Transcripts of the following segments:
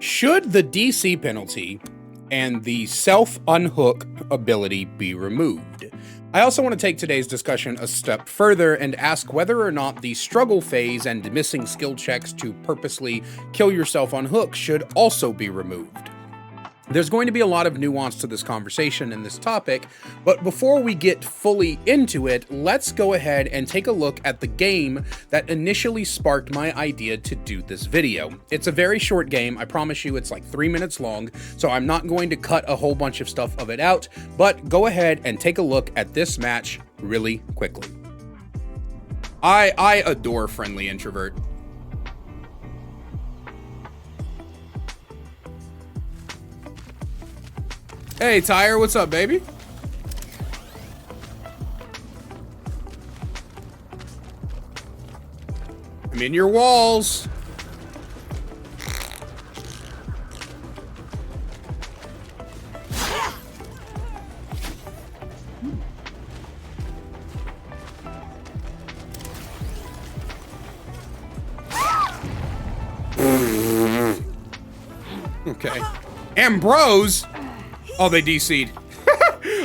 Should the DC penalty and the self-unhook ability be removed? I also want to take today's discussion a step further and ask whether or not the struggle phase and missing skill checks to purposely kill yourself on hook should also be removed. There's going to be a lot of nuance to this conversation and this topic, but before we get fully into it, let's go ahead and take a look at the game that initially sparked my idea to do this video. It's a very short game, I promise you it's like 3 minutes long, so I'm not going to cut a whole bunch of stuff of it out, but go ahead and take a look at this match really quickly. I adore Friendly Introvert. Hey, Tyre, what's up, baby? I'm in your walls. Okay. Ambrose? Oh, they DC'd.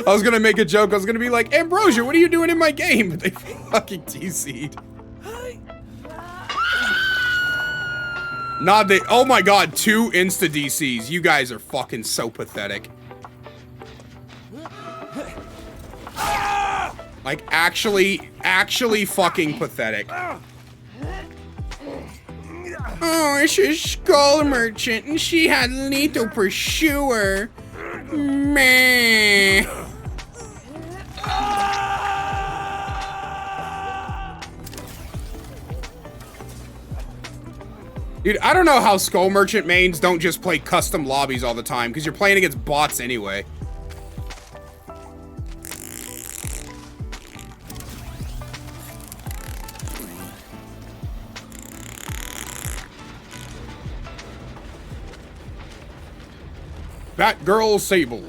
I was gonna make a joke. I was gonna be like, Ambrosia, what are you doing in my game? But they fucking DC'd. Nah, they, oh my god, 2 insta DCs. You guys are fucking so pathetic. Like, actually fucking pathetic. Oh, it's a skull merchant and she had lethal pursuer. Meh. Dude, I don't know how Skull Merchant mains don't just play custom lobbies all the time, because you're playing against bots anyway. Batgirl Sable.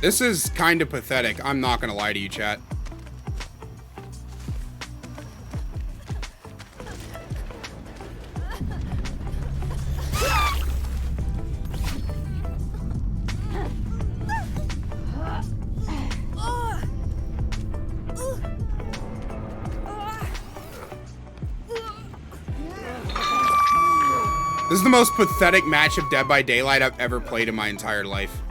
This is kind of pathetic. I'm not gonna lie to you, chat. This is the most pathetic match of Dead by Daylight I've ever played in my entire life.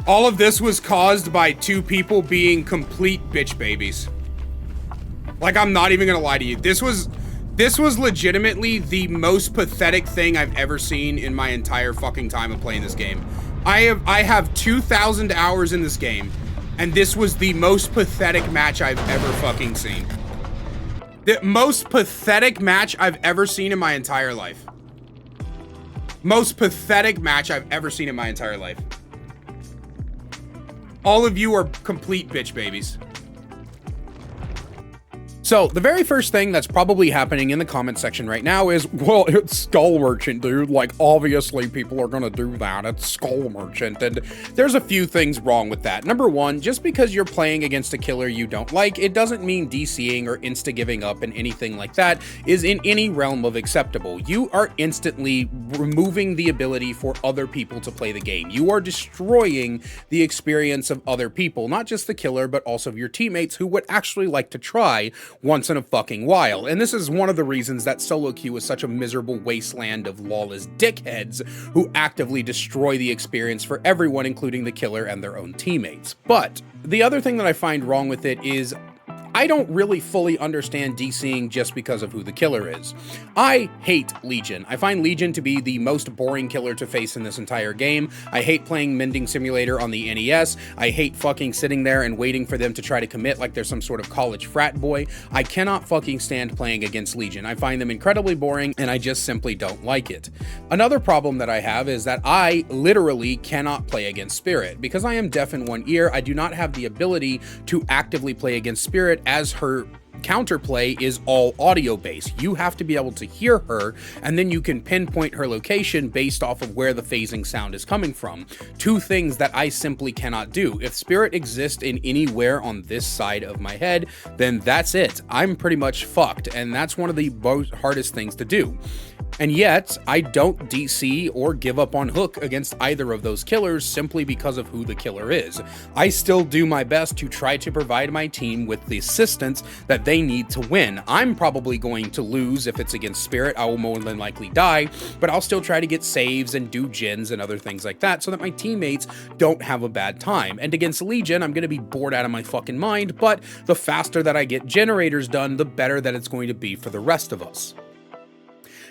All of this was caused by 2 people being complete bitch babies. Like, I'm not even gonna lie to you. This was legitimately the most pathetic thing I've ever seen in my entire fucking time of playing this game. I have 2,000 hours in this game, and this was the most pathetic match I've ever fucking seen. The most pathetic match I've ever seen in my entire life. Most pathetic match I've ever seen in my entire life. All of you are complete bitch babies. So, the very first thing that's probably happening in the comment section right now is, well, it's Skull Merchant, dude. Like, obviously people are gonna do that. It's Skull Merchant. And there's a few things wrong with that. Number one, just because you're playing against a killer you don't like, it doesn't mean DCing or insta-giving up and anything like that is in any realm of acceptable. You are instantly removing the ability for other people to play the game. You are destroying the experience of other people, not just the killer, but also your teammates who would actually like to try once in a fucking while. And this is one of the reasons that solo queue is such a miserable wasteland of lawless dickheads who actively destroy the experience for everyone, including the killer and their own teammates. But the other thing that I find wrong with it is I don't really fully understand DCing just because of who the killer is. I hate Legion. I find Legion to be the most boring killer to face in this entire game. I hate playing Mending Simulator on the NES. I hate fucking sitting there and waiting for them to try to commit like they're some sort of college frat boy. I cannot fucking stand playing against Legion. I find them incredibly boring, and I just simply don't like it. Another problem that I have is that I literally cannot play against Spirit. Because I am deaf in one ear, I do not have the ability to actively play against Spirit, as her counterplay is all audio based. You have to be able to hear her, and then you can pinpoint her location based off of where the phasing sound is coming from. Two things that I simply cannot do. If Spirit exists in anywhere on this side of my head, then that's it. I'm pretty much fucked, and that's one of the most hardest things to do. And yet, I don't DC or give up on Hook against either of those killers simply because of who the killer is. I still do my best to try to provide my team with the assistance that they need to win. I'm probably going to lose if it's against Spirit. I will more than likely die, but I'll still try to get saves and do gens and other things like that so that my teammates don't have a bad time. And against Legion, I'm going to be bored out of my fucking mind, but the faster that I get generators done, the better that it's going to be for the rest of us.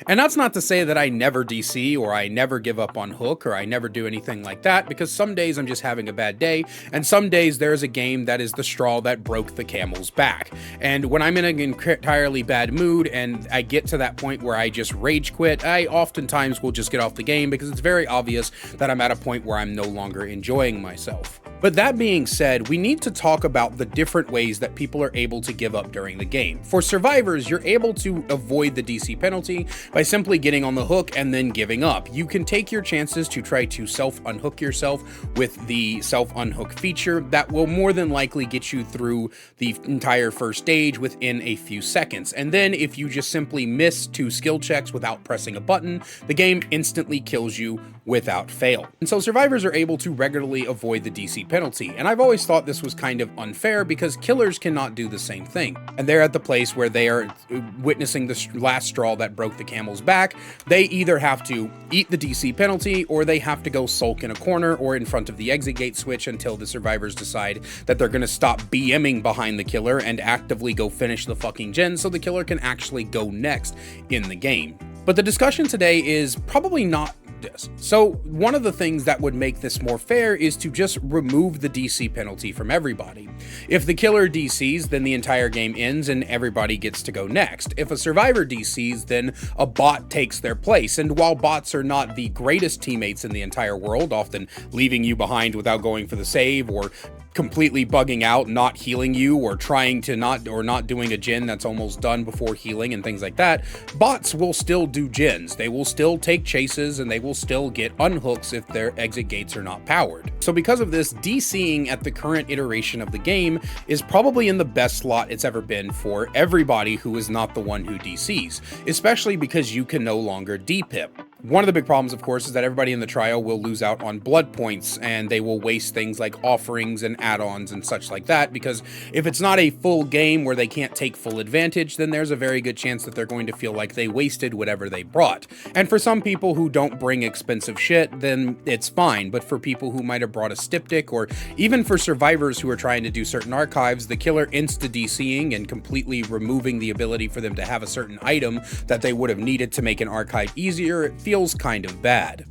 And that's not to say that I never DC or I never give up on Hook or I never do anything like that, because some days I'm just having a bad day, and some days there's a game that is the straw that broke the camel's back. And when I'm in an entirely bad mood and I get to that point where I just rage quit, I oftentimes will just get off the game because it's very obvious that I'm at a point where I'm no longer enjoying myself. But that being said, we need to talk about the different ways that people are able to give up during the game. For survivors, you're able to avoid the DC penalty by simply getting on the hook and then giving up. You can take your chances to try to self-unhook yourself with the self-unhook feature that will more than likely get you through the entire first stage within a few seconds. And then if you just simply miss 2 skill checks without pressing a button, the game instantly kills you without fail. And so survivors are able to regularly avoid the DC penalty, and I've always thought this was kind of unfair because killers cannot do the same thing. And they're at the place where they are witnessing the last straw that broke the camel's back. They either have to eat the DC penalty or they have to go sulk in a corner or in front of the exit gate switch until the survivors decide that they're going to stop BMing behind the killer and actively go finish the fucking gen so the killer can actually go next in the game. But the discussion today is probably not this. So one of the things that would make this more fair is to just remove the DC penalty from everybody. If the killer DCs, then the entire game ends and everybody gets to go next. If a survivor DCs, then a bot takes their place. And while bots are not the greatest teammates in the entire world, often leaving you behind without going for the save or completely bugging out, not healing you, or trying to not doing a gen that's almost done before healing and things like that, bots will still do gens. They will still take chases and they will still get unhooks if their exit gates are not powered. So because of this, DCing at the current iteration of the game is probably in the best slot it's ever been for everybody who is not the one who DCs, especially because you can no longer DPIP. One of the big problems, of course, is that everybody in the trial will lose out on blood points, and they will waste things like offerings and add-ons and such like that, because if it's not a full game where they can't take full advantage, then there's a very good chance that they're going to feel like they wasted whatever they brought. And for some people who don't bring expensive shit, then it's fine, but for people who might have brought a styptic, or even for survivors who are trying to do certain archives, the killer insta-DCing and completely removing the ability for them to have a certain item that they would have needed to make an archive easier, it feels kind of bad.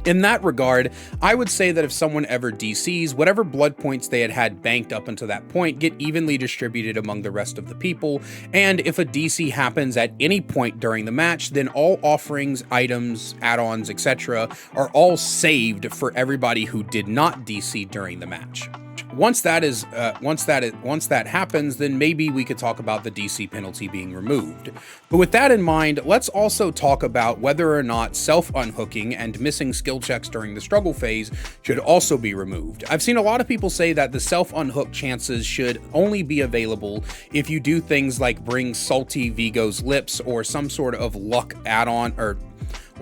In that regard, I would say that if someone ever DCs, whatever blood points they had banked up until that point get evenly distributed among the rest of the people, and if a DC happens at any point during the match, then all offerings, items, add-ons, etc. are all saved for everybody who did not DC during the match. Once that happens, then maybe we could talk about the DC penalty being removed. But with that in mind, let's also talk about whether or not self-unhooking and missing skill checks during the struggle phase should also be removed. I've seen a lot of people say that the self-unhook chances should only be available if you do things like bring salty Vigo's lips or some sort of luck add-on, or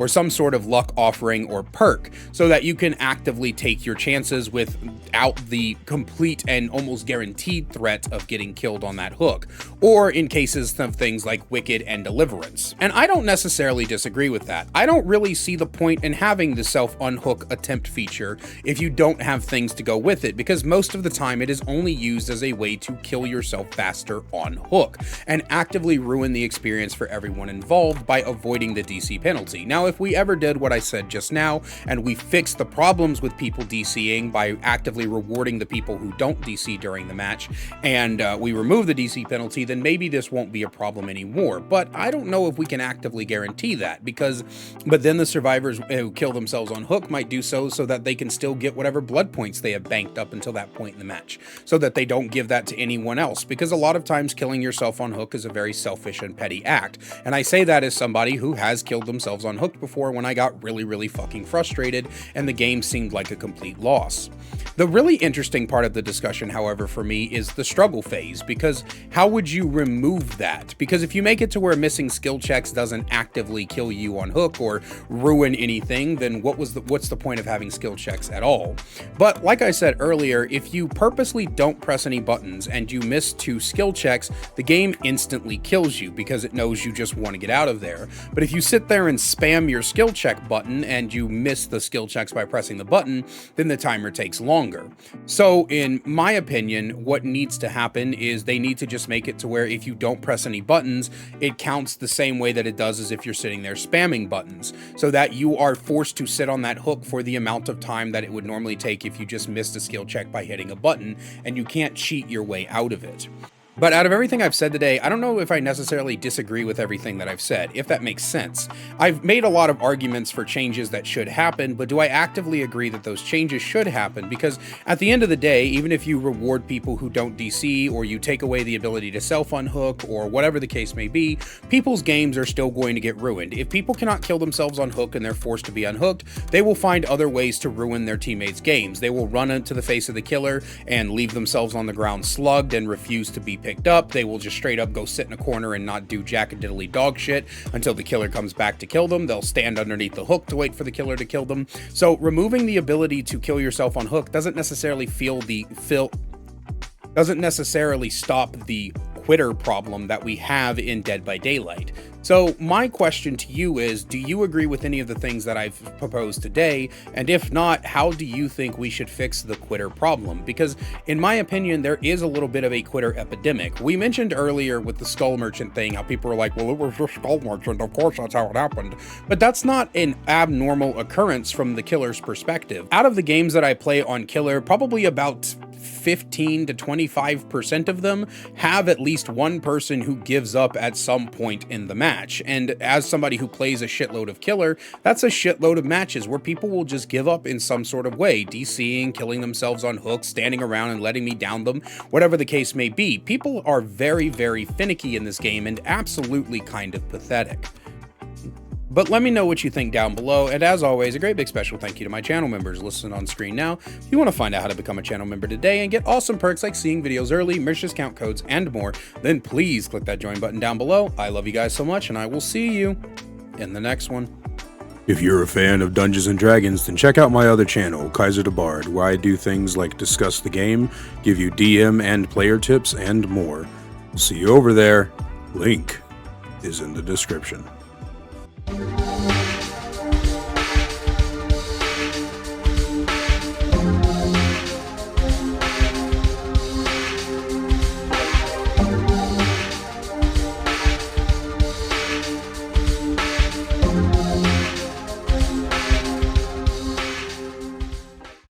or some sort of luck offering or perk, so that you can actively take your chances without the complete and almost guaranteed threat of getting killed on that hook, or in cases of things like Wicked and Deliverance. And I don't necessarily disagree with that. I don't really see the point in having the self-unhook attempt feature if you don't have things to go with it, because most of the time it is only used as a way to kill yourself faster on hook and actively ruin the experience for everyone involved by avoiding the DC penalty. Now, if we ever did what I said just now and we fixed the problems with people DCing by actively rewarding the people who don't DC during the match, and we remove the DC penalty, then maybe this won't be a problem anymore. But I don't know if we can actively guarantee that, but then the survivors who kill themselves on hook might do so that they can still get whatever blood points they have banked up until that point in the match, so that they don't give that to anyone else, because a lot of times killing yourself on hook is a very selfish and petty act. And I say that as somebody who has killed themselves on hook before when I got really fucking frustrated and the game seemed like a complete loss. The really interesting part of the discussion, however, for me is the struggle phase, because how would you remove that? Because if you make it to where missing skill checks doesn't actively kill you on hook or ruin anything, then what's the point of having skill checks at all? But like I said earlier, if you purposely don't press any buttons and you miss 2 skill checks, the game instantly kills you because it knows you just want to get out of there. But if you sit there and spam your skill check button and you miss the skill checks by pressing the button, then the timer takes longer. So in my opinion, what needs to happen is they need to just make it to where if you don't press any buttons, it counts the same way that it does as if you're sitting there spamming buttons, so that you are forced to sit on that hook for the amount of time that it would normally take if you just missed a skill check by hitting a button, and you can't cheat your way out of it. But out of everything I've said today, I don't know if I necessarily disagree with everything that I've said, if that makes sense. I've made a lot of arguments for changes that should happen, but do I actively agree that those changes should happen? Because at the end of the day, even if you reward people who don't DC, or you take away the ability to self-unhook, or whatever the case may be, people's games are still going to get ruined. If people cannot kill themselves on hook and they're forced to be unhooked, they will find other ways to ruin their teammates' games. They will run into the face of the killer and leave themselves on the ground slugged and refuse to be picked up. They will just straight up go sit in a corner and not do jack and diddly dog shit until the killer comes back to kill them. They'll stand underneath the hook to wait for the killer to kill them. So removing the ability to kill yourself on hook doesn't necessarily stop the quitter problem that we have in Dead by Daylight. So my question to you is, do you agree with any of the things that I've proposed today? And if not, how do you think we should fix the quitter problem? Because in my opinion, there is a little bit of a quitter epidemic. We mentioned earlier with the Skull Merchant thing, how people are like, well, it was just Skull Merchant, of course that's how it happened. But that's not an abnormal occurrence from the killer's perspective. Out of the games that I play on Killer, probably about 15 to 25% of them have at least one person who gives up at some point in the match. And as somebody who plays a shitload of Killer, that's a shitload of matches where people will just give up in some sort of way, DCing, killing themselves on hooks, standing around and letting me down them, whatever the case may be. People are very finicky in this game and absolutely kind of pathetic. But let me know what you think down below, and as always, a great big special thank you to my channel members listed on screen now. If you want to find out how to become a channel member today and get awesome perks like seeing videos early, merch discount codes, and more, then please click that join button down below. I love you guys so much, and I will see you in the next one. If you're a fan of Dungeons & Dragons, then check out my other channel, Kaiser the Bard, where I do things like discuss the game, give you DM and player tips, and more. See you over there. Link is in the description.